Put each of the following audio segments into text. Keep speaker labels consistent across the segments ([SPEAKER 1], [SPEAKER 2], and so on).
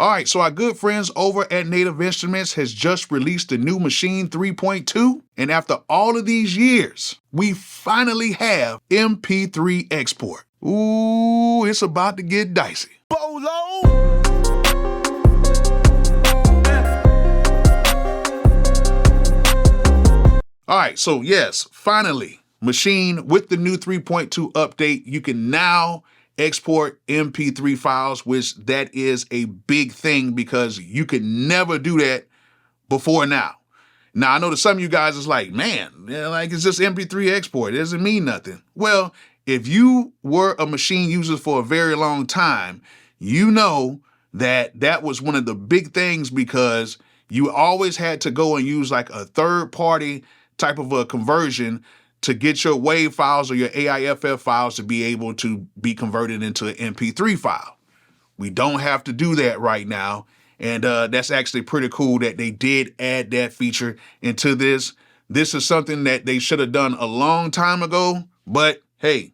[SPEAKER 1] All right, so our good friends over at Native Instruments has just released the new Maschine 3.2, and after all of these years, we finally have MP3 export. Ooh, it's about to get dicey.
[SPEAKER 2] Bolo!
[SPEAKER 1] All right, so yes, finally, Maschine with the new 3.2 update, you can now export MP3 files, which that is a big thing because you could never do that before now. Now, I know that some of you guys is like, man, like it's just MP3 export. It doesn't mean nothing. Well, if you were a Maschine user for a very long time, you know that that was one of the big things because you always had to go and use like a third-party type of a conversion to get your WAV files or your AIFF files to be able to be converted into an MP3 file. We don't have to do that right now. And that's actually pretty cool that they did add that feature into this. This is something that they should have done a long time ago, but hey,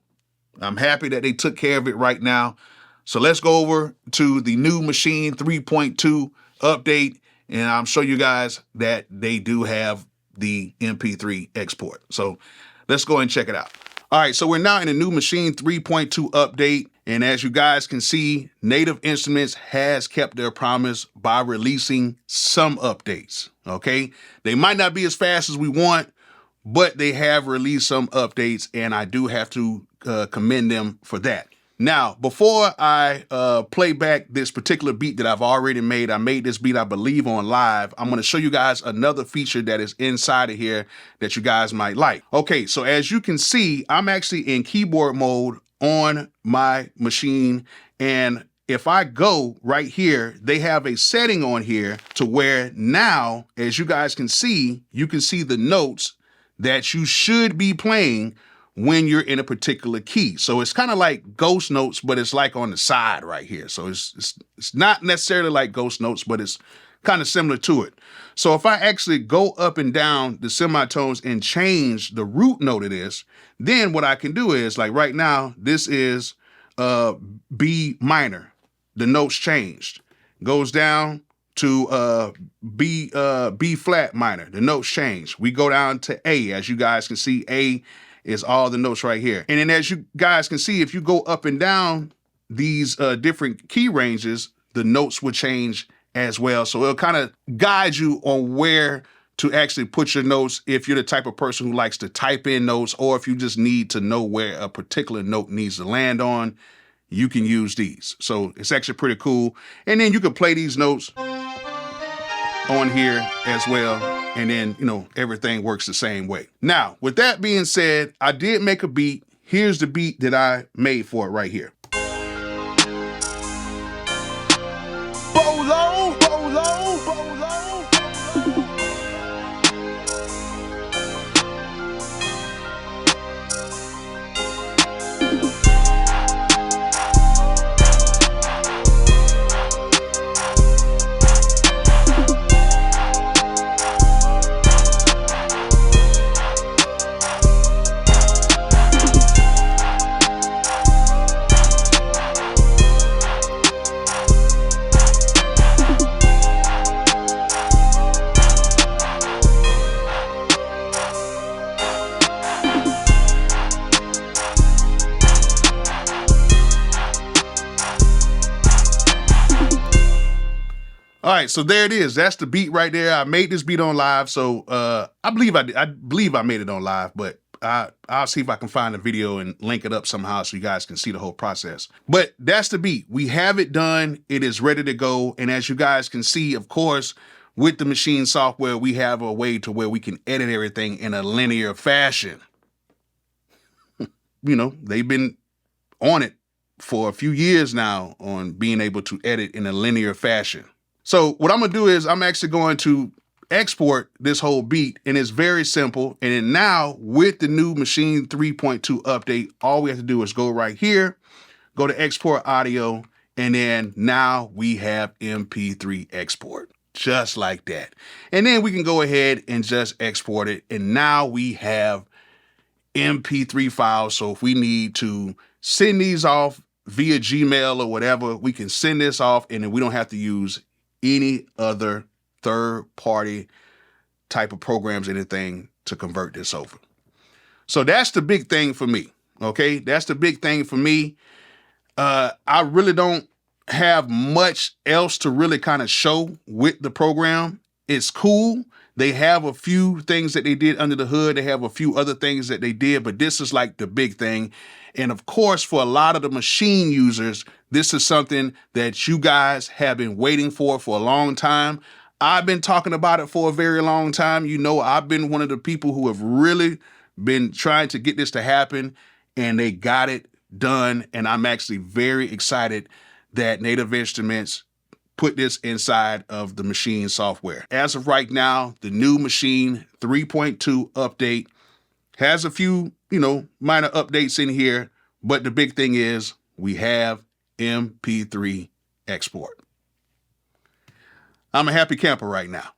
[SPEAKER 1] I'm happy that they took care of it right now. So let's go over to the new Maschine 3.2 update, and I'll show you guys that they do have the MP3 export. So let's go and check it out. All right, so we're now in a new Maschine 3.2 update. And as you guys can see, Native Instruments has kept their promise by releasing some updates, okay? They might not be as fast as we want, but they have released some updates, and I do have to commend them for that. Now, before I play back this particular beat that I've already made, I made this beat, I believe, on live. I'm going to show you guys another feature that is inside of here that you guys might like. Okay, so as you can see, I'm actually in keyboard mode on my Maschine, and if I go right here, they have a setting on here to where now, as you guys can see, you can see the notes that you should be playing when you're in a particular key. So it's kind of like ghost notes, but it's like on the side right here. So it's not necessarily like ghost notes, but it's kind of similar to it. So if I actually go up and down the semitones and change the root note of this, then what I can do is, like right now, this is B minor. The notes changed. Goes down to B flat minor. The notes change. We go down to A. As you guys can see, A is all the notes right here. And then as you guys can see, if you go up and down these different key ranges, the notes will change as well. So it'll kind of guide you on where to actually put your notes if you're the type of person who likes to type in notes, or if you just need to know where a particular note needs to land on, you can use these. So it's actually pretty cool. And then you can play these notes on here as well. And then, you know, everything works the same way. Now, with that being said, I did make a beat. Here's the beat that I made for it right here.
[SPEAKER 2] Bolo! Bolo! Bolo!
[SPEAKER 1] All right, so there it is. That's the beat right there. I made this beat on live, so I believe I made it on live, but I'll see if I can find a video and link it up somehow so you guys can see the whole process. But that's the beat. We have it done. It is ready to go. And as you guys can see, of course, with the Maschine software, we have a way to where we can edit everything in a linear fashion. You know, they've been on it for a few years now on being able to edit in a linear fashion. So what I'm gonna do is I'm actually going to export this whole beat, and it's very simple. And then now with the new Maschine 3.2 update, all we have to do is go right here, go to export audio, and then now we have MP3 export, just like that. And then we can go ahead and just export it. And now we have MP3 files. So if we need to send these off via Gmail or whatever. We can send this off, and then we don't have to use any other third-party type of programs, anything to convert this over. So that's the big thing for me. Okay, that's the big thing for me. I really don't have much else to really kind of show with the program. It's cool. They have a few things that they did under the hood. They have a few other things that they did, but this is like the big thing. And of course, for a lot of the Maschine users, this is something that you guys have been waiting for a long time. I've been talking about it for a very long time. You know, I've been one of the people who have really been trying to get this to happen, and they got it done. And I'm actually very excited that Native Instruments put this inside of the Maschine software. As of right now, the new Maschine 3.2 update has a few, minor updates in here, but the big thing is we have MP3 export. I'm a happy camper right now.